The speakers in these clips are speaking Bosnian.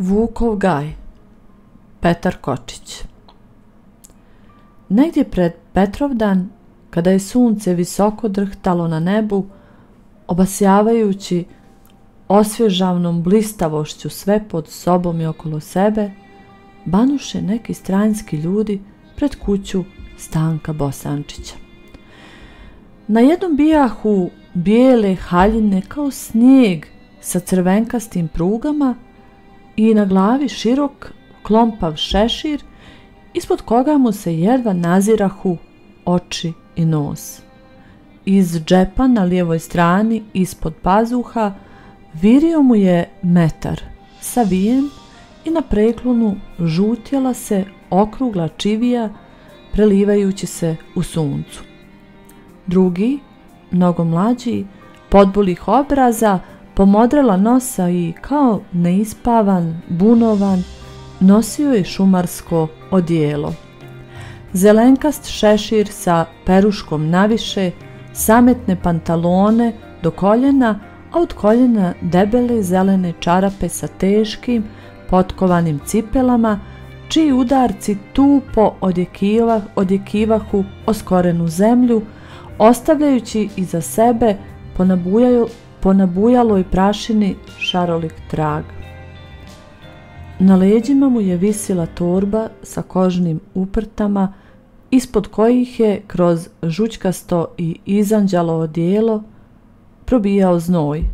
Vukov gaj. Petar Kočić. Negdje pred Petrovdan, kada je sunce visoko drhtalo na nebu, obasjavajući osvježavnom blistavošću sve pod sobom i okolo sebe, banuše neki stranjski ljudi pred kuću Stanka Bosančića. Na jednom bijahu bijele haljine kao snijeg sa crvenkastim prugama i na glavi širok klompav šešir, ispod koga mu se jedva nazirahu oči i nos. Iz džepa na lijevoj strani ispod pazuha virio mu je metar savijen i na preklonu žutjela se okrugla čivija prelivajući se u suncu. Drugi, mnogo mlađi, podbulih obraza, pomodrela nosa i kao neispavan, bunovan, nosio je šumarsko odijelo. Zelenkast šešir sa peruškom naviše, sametne pantalone do koljena, a od koljena debele zelene čarape sa teškim, potkovanim cipelama, čiji udarci tupo odjekivahu oskorenu zemlju, ostavljajući iza sebe po nabujaloj prašini šarolik trag. Na leđima mu je visila torba sa kožnim uprtama, ispod kojih je kroz žućkasto i izanđalo odijelo probijao znoj.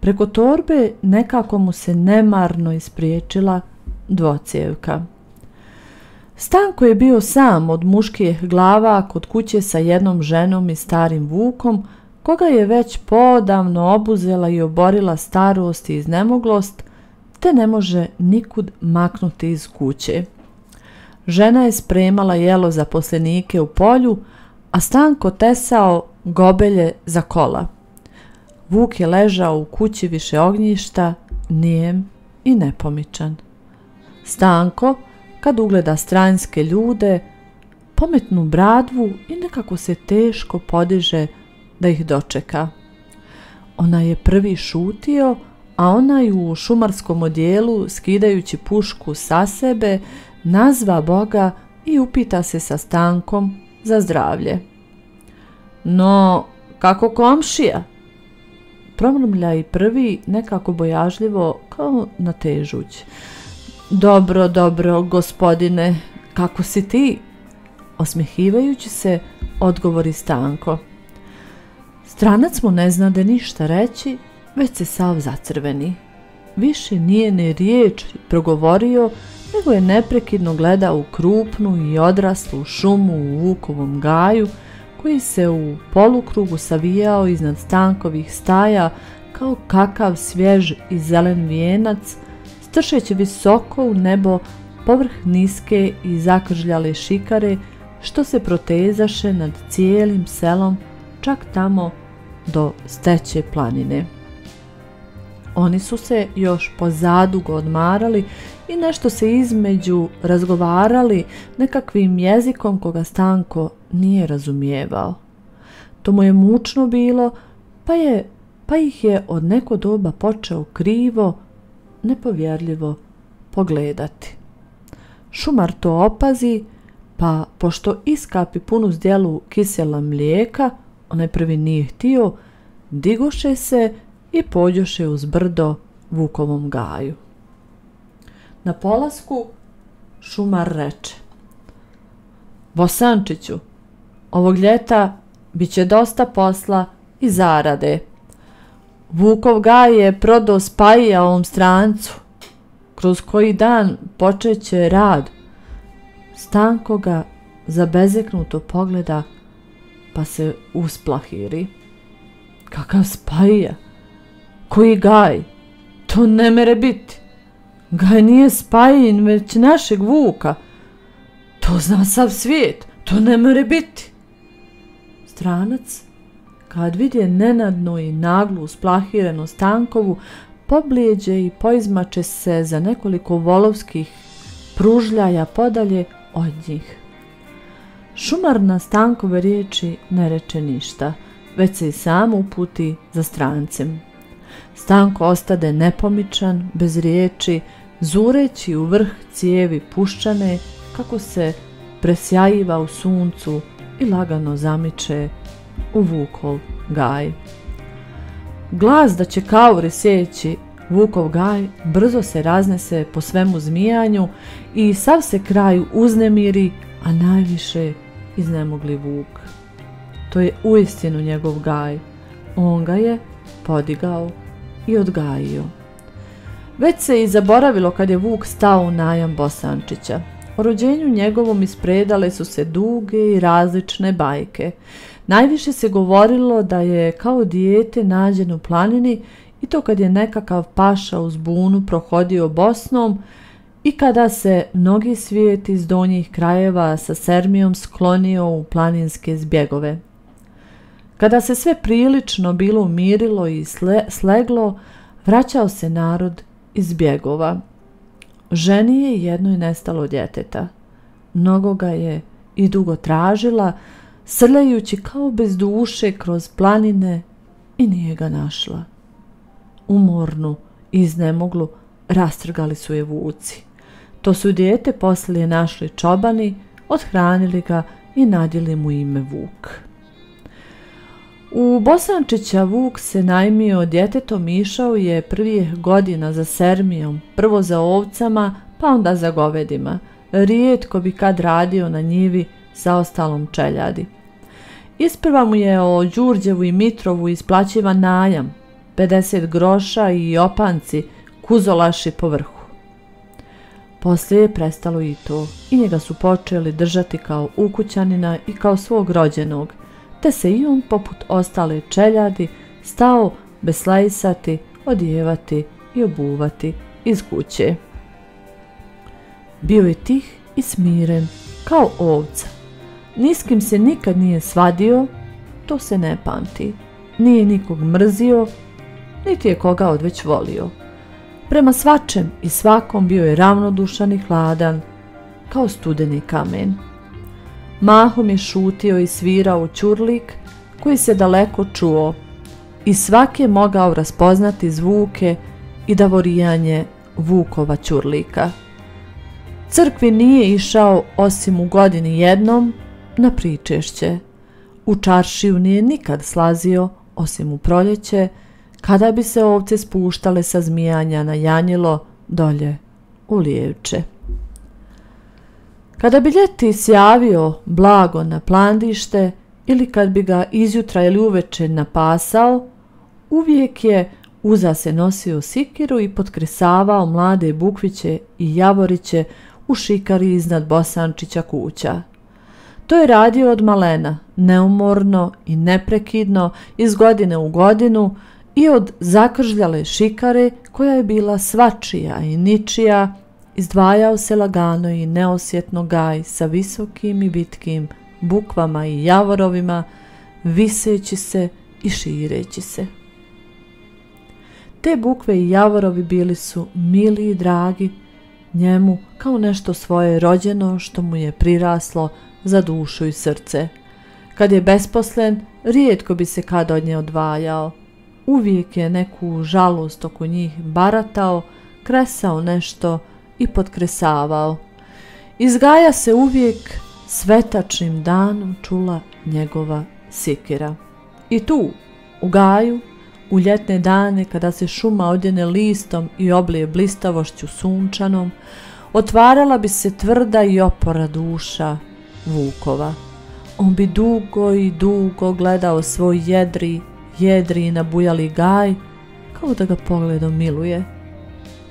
Preko torbe nekako mu se nemarno ispriječila dvocjevka. Stanko je bio sam od muških glava kod kuće sa jednom ženom i starim Vukom, koga je već podavno obuzela i oborila starost i iznemoglost, te ne može nikud maknuti iz kuće. Žena je spremala jelo zaposlenike u polju, a Stanko tesao gobelje za kola. Vuk je ležao u kući više ognjišta, nijem i nepomičan. Stanko, kad ugleda stranjske ljude, pometnu bradvu i nekako se teško podiže da ih dočeka. Ona je prvi šutio, a onaj u šumarskom odijelu, skidajući pušku sa sebe, nazva Boga i upita se sa Stankom za zdravlje. No, kako komšija? Promrmlja i prvi nekako bojažljivo, kao natežuć. Dobro, dobro, gospodine, kako si ti? Osmehivajući se, odgovori Stanko. Stranac mu ne znade ništa reći, već se sav zacrveni. Više nije ni riječ progovorio, nego je neprekidno gledao u krupnu i odraslu šumu u Vukovom gaju, koji se u polukrugu savijao iznad Stankovih staja kao kakav svjež i zelen vijenac, stršeći visoko u nebo povrh niske i zakržljale šikare, što se protezaše nad cijelim selom, čak tamo do Steće planine. Oni su se još pozadugo odmarali i nešto se između razgovarali nekakvim jezikom koga Stanko nije razumijevao. To mu je mučno bilo, pa ih je od neko doba počeo krivo, nepovjerljivo pogledati. Šumar to opazi, pa pošto iskapi punu zdjelu kisela mlijeka, onaj prvi nije htio, digoše se i pođoše uz brdo Vukovom gaju. Na polasku šumar reče: Bosančiću, ovog ljeta bit će dosta posla i zarade. Vukov gaj je prodao spajija ovom strancu, kroz koji dan počeće rad. Stanko ga zabezeknuto pogleda, pa se usplahiri. Kakav spajija? Koji gaj? To ne mere biti. Gaj nije spajin, već našeg Vuka. To zna sav svijet. To ne mere biti. Stranac, kad vidje nenadnu i naglu usplahirenu Stankovu, poblijeđe i poizmače se za nekoliko volovskih pružljaja podalje od njih. Šumar na Stankove riječi ne reče ništa, već se i sam uputi za strancem. Stanko ostade nepomičan, bez riječi, zureći u vrh cijevi puščane kako se presjajiva u suncu i lagano zamiče u vukov gaj. Glas da će kauri sjeći vukov gaj brzo se raznese po svemu zmijanju i sav se kraj uznemiri, a najviše iznemogli vuk. To je uistinu njegov gaj. On ga je podigao i odgajio. Već se i zaboravilo kad je vuk stao u najam Bosančića. O rođenju njegovom ispredale su se duge i različne bajke. Najviše se govorilo da je kao dijete nađen u planini i to kad je nekakav paša uz bunu prohodio Bosnom i kada se mnogi svijet iz donjih krajeva sa Sermijom sklonio u planinske zbjegove. Kada se sve prilično bilo umirilo i sleglo, vraćao se narod iz bjegova. Ženi je jednoj nestalo djeteta. Mnogo ga je i dugo tražila, srljajući kao bez duše kroz planine i nije ga našla. Umornu i iznemoglu rastrgali su je vuci. To su dijete poslije našli čobani, othranili ga i nadjeli mu ime Vuk. U Bosančića Vuk se najmio djetetom išao je prvih godina za Sermijom, prvo za ovcama, pa onda za govedima. Rijetko bi kad radio na njivi sa ostalom čeljadi. Isprva mu je o Đurđevu i Mitrovu isplaćivan najam, 50 groša i opanci, kuzolaši po vrhu. Poslije je prestalo i to i njega su počeli držati kao ukućanina i kao svog rođenog, te se i on poput ostale čeljadi stao beslajsati, odjevati i obuvati iz kuće. Bio je tih i smiren kao ovca. Ni s kim se nikad nije svadio, to se ne pamti. Nije nikog mrzio, niti je koga odveć volio. Prema svačem i svakom bio je ravnodušan i hladan, kao studeni kamen. Mahom je šutio i svirao ćurlik koji se daleko čuo i svak je mogao raspoznati zvuke i davorijanje Vukova ćurlika. Crkvi nije išao osim u godini jednom na pričešće. U čaršiju nije nikad slazio osim u proljeće, kada bi se ovce spuštale sa zmijanja na Janjilo dolje u Lijevče. Kada bi ljeti sjavio blago na plandište ili kad bi ga izjutra ili uveče napasao, uvijek je uza se nosio sikiru i potkresavao mlade bukviće i javoriće u šikari iznad Bosančića kuća. To je radio od malena, neumorno i neprekidno, iz godine u godinu, i od zakržljale šikare, koja je bila svačija i ničija, izdvajao se lagano i neosjetno gaj sa visokim i vitkim bukvama i javorovima, viseći se i šireći se. Te bukve i javorovi bili su mili i dragi njemu kao nešto svoje rođeno što mu je priraslo za dušu i srce. Kad je besposlen, rijetko bi se kad od nje odvajao. Uvijek je neku žalost oko njih baratao, kresao nešto i potkresavao. Iz gaja se uvijek svetačnim danom čula njegova sikira. I tu, u gaju, u ljetne dane kada se šuma odjene listom i oblije blistavošću sunčanom, otvarala bi se tvrda i opora duša Vukova. On bi dugo i dugo gledao svoj jedri i nabujali gaj, kao da ga pogledom miluje.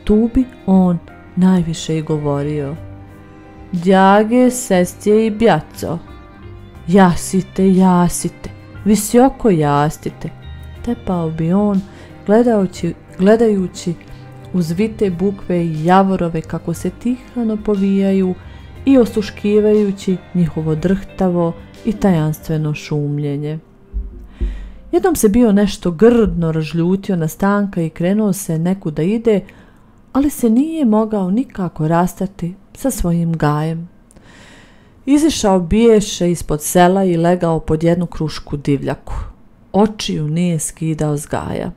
Tu bi on najviše i govorio: "Djage, sestje i bjaco, jasite, jasite, visoko jastite." Tepao bi on, gledajući uzvite bukve i javorove kako se tihano povijaju i osluškivajući njihovo drhtavo i tajanstveno šumljenje. Jednom se bio nešto grdno razljutio na Stanka i krenuo se nekud da ide, ali se nije mogao nikako rastati sa svojim gajem. Izišao biješe ispod sela i legao pod jednu krušku divljaku. Očiju nije skidao s gaja.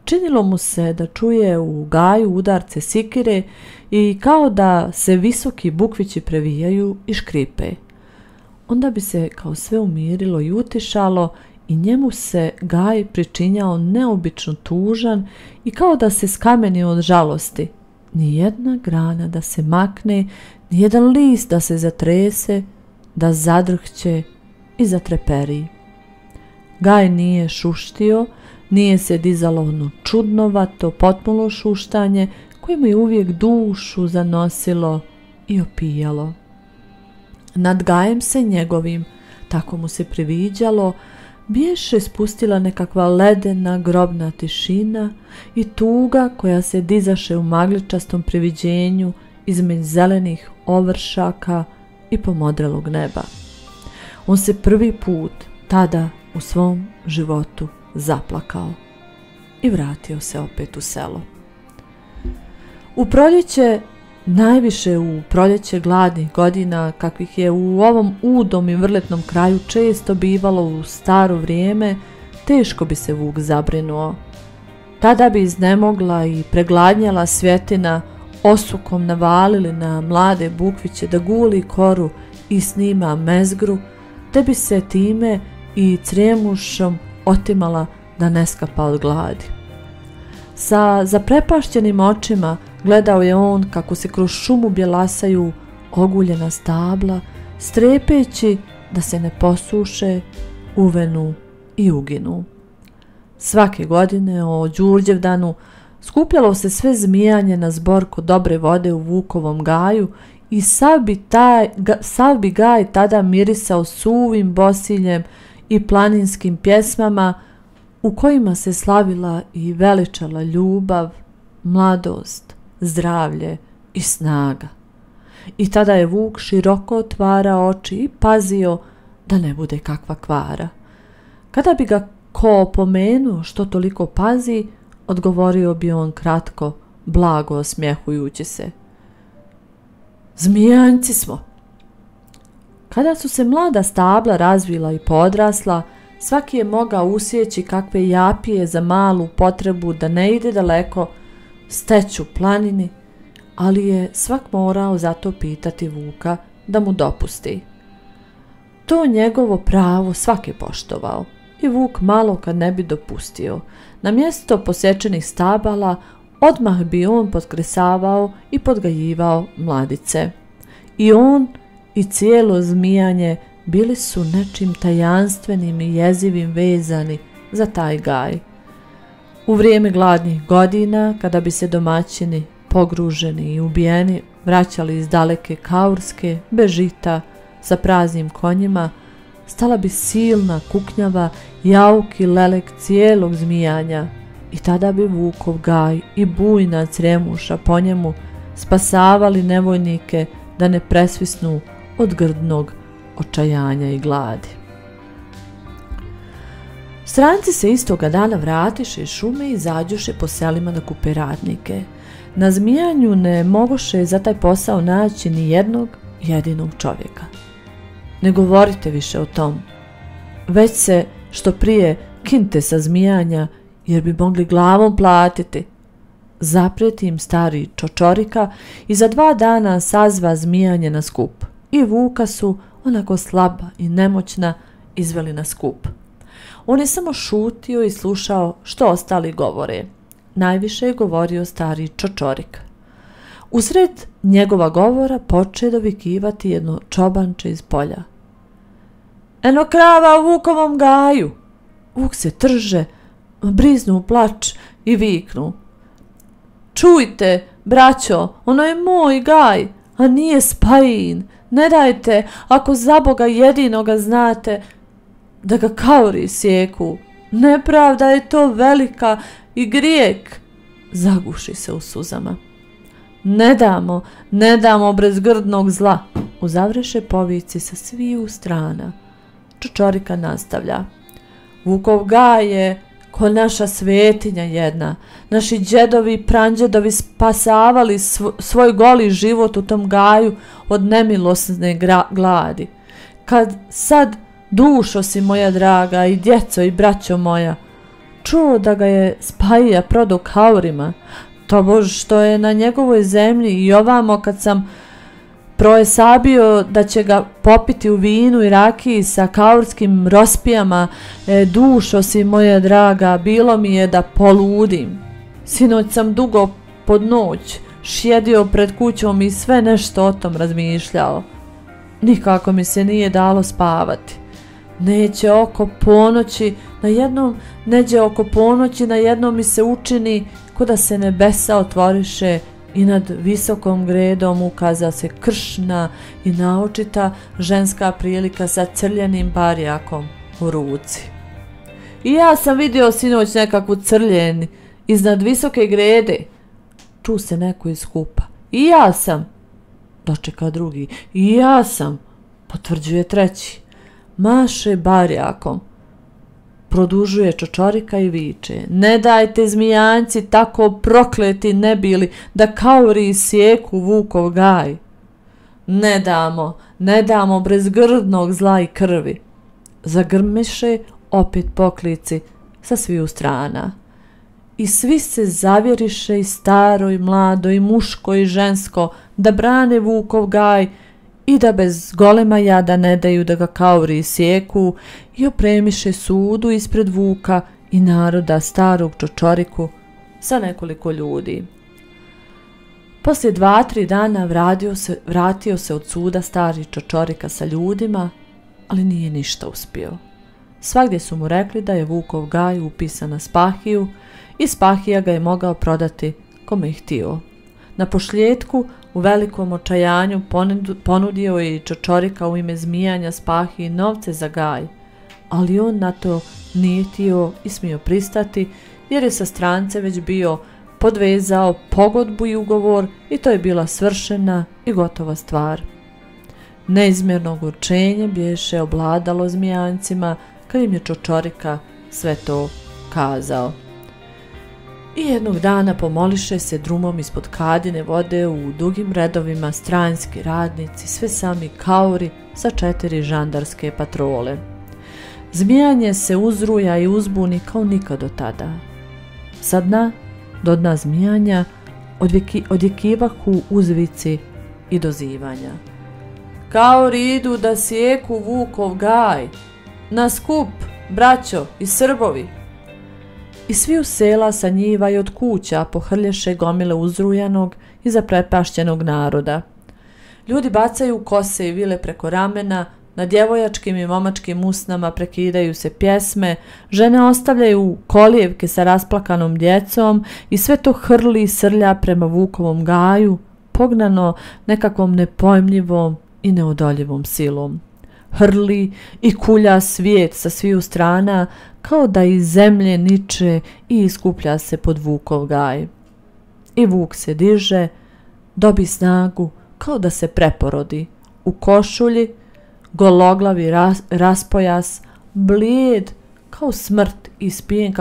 činilo mu se da čuje u gaju udarce sikire i kao da se visoki bukvići previjaju i škripe. Onda bi se kao sve umirilo i utišalo i njemu se gaj pričinjao neobično tužan i kao da se skamenio od žalosti. Nijedna grana da se makne, nijedan list da se zatrese, da zadrhće i zatreperi. Gaj nije šuštio, nije se dizalo ono čudnovato, potmulo šuštanje koje mu je uvijek dušu zanosilo i opijalo. Nad gajem se njegovim, tako mu se priviđalo, biješe spustila nekakva ledena grobna tišina i tuga koja se dizaše u magličastom priviđenju između zelenih ovršaka i pomodrelog neba. On se prvi put tada u svom životu zaplakao i vratio se opet u selo. U proljeće, najviše u proljeće gladnih godina, kakvih je u ovom udom i vrletnom kraju često bivalo u staro vrijeme, teško bi se Vuk zabrinuo. Tada bi iznemogla i pregladnjala svjetina osukom navalili na mlade bukviće da guli koru i snima mezgru, te bi se time i crjemušom otimala da ne skapa od gladi. Sa zaprepašćenim očima gledao je on kako se kroz šumu bjelasaju oguljena stabla, strepeći da se ne posuše, uvenu i uginu. Svake godine o Đurđevdanu skupljalo se sve zmijanje na zborku dobre vode u Vukovom gaju i sav bi gaj tada mirisao suvim bosiljem i planinskim pjesmama u kojima se slavila i veličala ljubav, mladost, zdravlje i snaga. I tada je Vuk široko otvarao oči i pazio da ne bude kakva kvara. Kada bi ga ko opomenuo što toliko pazi, odgovorio bi on kratko, blago osmjehujući se: zmijanci smo. Kada su se mlada stabla razvila i podrasla, svaki je mogao usjeći kakve japije za malu potrebu da ne ide daleko, steću planini, ali je svak morao zato pitati Vuka da mu dopusti. To njegovo pravo svak je poštovao i Vuk malo kad ne bi dopustio. Na mjesto posječenih stabala odmah bi on potkresavao i podgajivao mladice. I on i cijelo zmijanje bili su nečim tajanstvenim i jezivim vezani za taj gaj. U vrijeme gladnih godina, kada bi se domaćini, pogruženi i ubijeni, vraćali iz daleke Kaurske, bez žita, sa praznim konjima, stala bi silna kuknjava, jauk i lelek cijelog zmijanja i tada bi Vukov gaj i bujna crjemuša po njemu spasavali nevojnike da ne presvisnu od grdnog očajanja i gladi. Stranci se istoga dana vratiše iz šume i izađuše po selima da kupe radnike. Na zmijanju ne mogoše za taj posao naći ni jednog jedinog čovjeka. Ne govorite više o tom, već se što prije kinite sa zmijanja, jer bi mogli glavom platiti. Zaprijeti im stari Čočorika i za 2 dana sazva zmijanje na skup. I Vuka su, onako slaba i nemoćna, izveli na skup. On je samo šutio i slušao što ostali govore. Najviše je govorio stari Čočorik. Usred njegova govora poče dovikivati jedno čobanče iz polja: eno krava u Vukovom gaju! Vuk se trže, briznu u plač i viknu: čujte, braćo, ono je moj gaj, a nije Spajin. Ne dajte, ako za Boga jedinoga znate, da ga kauri sjeku. Nepravda je to velika i grijek. Zaguši se u suzama. Ne damo bez grdnog zla, uzavreše povici sa sviju strana. Čočorika nastavlja: Vukov gaj je ko naša svetinja jedna. Naši džedovi i pranđedovi spasavali svoj goli život u tom gaju od nemilosne gladi. Kad sad, dušo si moja draga i djeco i braćo moja, čuo da ga je Spahija prodao kaurima, tobož što je na njegovoj zemlji, i ovamo kad sam proesabio da će ga popiti u vinu i rakiji sa kaurskim rospijama, dušo si moja draga, bilo mi je da poludim. Sinoć sam dugo pod noć šjedio pred kućom i sve nešto o tom razmišljao. Nikako mi se nije dalo spavati. Neđe oko ponoći na jednom mi se učini ko da se nebesa otvoriše i nad visokom gredom ukaza se kršna i naočita ženska prilika sa crljenim barjakom u ruci. I ja sam vidio sinoć nekakvu crljen iznad visoke grede. Ču se neko iz skupa. I ja sam, dočeka drugi. I ja sam, potvrđuje treći. Maše barjakom, produžuje čočorika i viče: ne dajte zmijanci tako prokleti ne bili da kauri sjeku Vukov gaj. Ne damo brez grdnog zla i krvi. Zagrmiše opet poklici sa sviju strana. I svi se zavjeriše, i staro i mlado i muško i žensko, da brane Vukov gaj i da bez golema jada ne daju da ga kauri sjeku, i opremiše sudu ispred Vuka i naroda starog čočoriku sa nekoliko ljudi. Poslije 2-3 dana vratio se od suda stari čočorika sa ljudima, ali nije ništa uspio. Svagdje su mu rekli da je Vukov gaj upisan na Spahiju i Spahija ga je mogao prodati kome je htio. Na pošljetku, u velikom očajanju, ponudio je i čočorika u ime zmijanja Spahiji novce za gaj, ali on na to nije htio i smio pristati, jer je sa strance već bio podvezao pogodbu i ugovor i to je bila svršena i gotova stvar. Neizmjerno ogorčenje bješe obladalo zmijancima kad im je čočorika sve to kazao. I jednog dana pomoliše se drumom ispod Kadine vode u dugim redovima stranjski radnici, sve sami kauri sa 4 žandarske patrole. Zmijanje se uzruja i uzbuni kao nikad do tada. Sa dna do dna zmijanja odjekivahu uzvici i dozivanja. Kauri idu da sjeku Vukov gaj, na skup, braćo i Srbovi. I svi u sela sa njiva i od kuća pohrlješe gomile uzrujanog i zaprepašćenog naroda. Ljudi bacaju kose i vile preko ramena, na djevojačkim i momačkim usnama prekidaju se pjesme, žene ostavljaju kolijevke sa rasplakanom djecom i sve to hrli i srlja prema Vukovom gaju, pognano nekakvom nepojmljivom i neodoljivom silom. Hrli i kulja svijet sa sviju strana, kao da iz zemlje niče i iskuplja se pod Vukov gaj. I Vuk se diže, dobi snagu, kao da se preporodi. U košulji, gologlavi raspojas, blijed, kao smrt, ispijen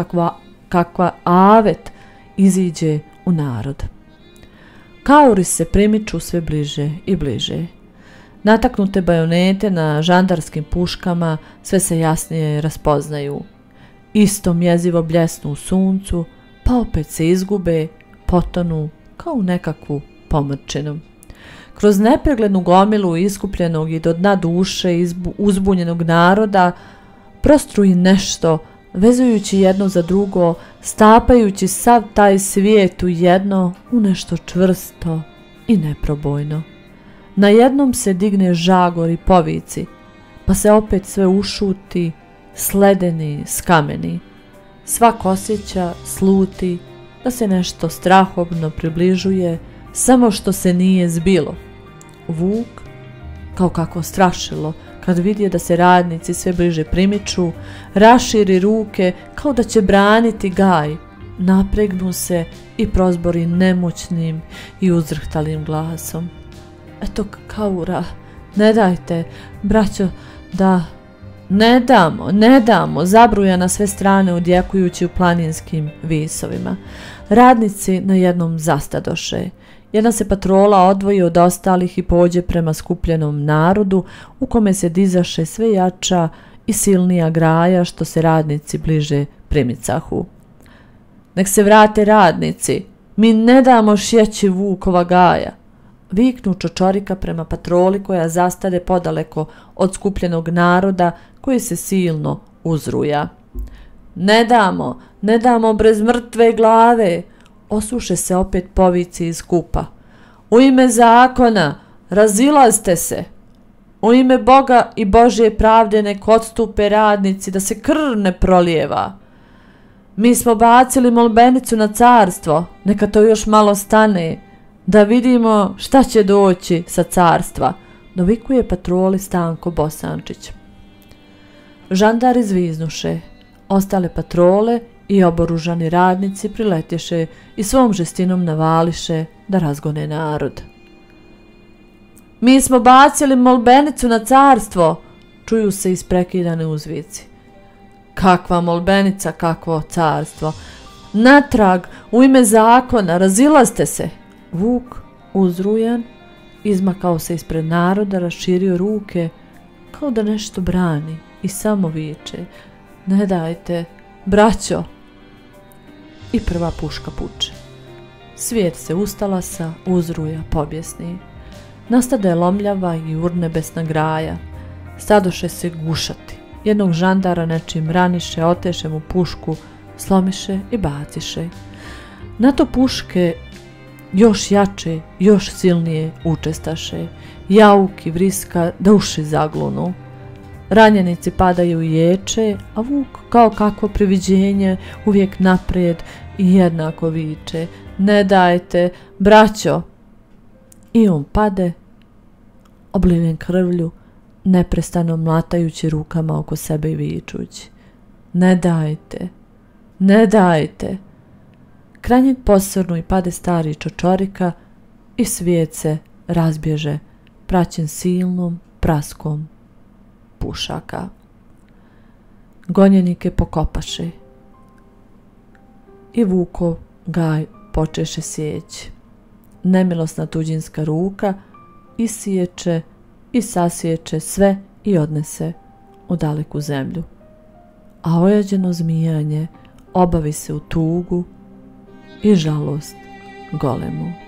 kakva avet, iziđe u narod. Kauri se primiču sve bliže i bliže. Nataknute bajonete na žandarskim puškama sve se jasnije raspoznaju. Istom jezivo bljesnu u suncu, pa opet se izgube, potonu kao u nekakvu pomrčinu. Kroz nepreglednu gomilu iskupljenog i do dna duše uzbunjenog naroda prostruji nešto, vezujući jedno za drugo, stapajući sav taj svijet u jedno, u nešto čvrsto i neprobojno. Na jednom se digne žagor i povici, pa se opet sve ušuti, sledeni, skameni. Svak osjeća, sluti, da se nešto strahobno približuje, samo što se nije zbilo. Vuk, kao kako strašilo, kad vidje da se radnici sve bliže primiču, raširi ruke kao da će braniti gaj, napregnu se i prozbori nemoćnim i uzrhtalim glasom. Eto kaura, ne dajte, braćo, da... Ne damo, zabruja na sve strane odjekujući u planinskim visovima. Radnici na jednom zastadoše. Jedna se patrola odvoji od ostalih i pođe prema skupljenom narodu, u kome se dizaše sve jača i silnija graja što se radnici bliže primicahu. nek se vrate radnici, mi ne damo šjeći Vukova gaja, viknu Čočorika prema patroli koja zastade podaleko od skupljenog naroda koji se silno uzruja. Ne damo brez mrtve glave, osuše se opet povici iz kupa. U ime zakona, razilazte se. U ime Boga i Božje pravde nek odstupe radnici da se krv ne prolijeva. Mi smo bacili molbenicu na carstvo, neka to još malo stane, da vidimo šta će doći sa carstva, dovikuje patroli Stanko Bosančić. Žandari zviznuše, ostale patrole i oboružani radnici priletješe i svom žestinom navališe da razgone narod. Mi smo bacili molbenicu na carstvo, čuju se isprekidane uzvici. Kakva molbenica, kakvo carstvo. Natrag, u ime zakona, razilazte se. Vuk, uzrujan, izmakao se ispred naroda, raširio ruke, kao da nešto brani i samo viče. Ne dajte, braćo. I prva puška puče. Svijet se ustalasa, uzruja, pobjesni. Nastade lomljava i urnebesna graja. Stadoše se gušati. Jednog žandara nečim raniše, oteše mu pušku, slomiše i baciše. Na to puške još jače, još silnije učestaše. Jauk i vriska da uši zaglunu. Ranjenici padaju i ječe, a Vuk kao kakvo priviđenje uvijek naprijed i jednako viče. Ne dajte, braćo! I on pade, obliven krvlju, neprestano mlatajući rukama oko sebe i vičući. Ne dajte, ne dajte. Kraj njeg posrnu i pade stari Čočorika i svijet se razbježe, praćen silnom praskom pušaka. Gonjenike pokopaše i Vukov gaj počeše sjeći. Nemilosna tuđinska ruka isiječe i sasječe sve i odnese u daleku zemlju. A ojađeno zmijanje obavi se u tugu i žalost golemu.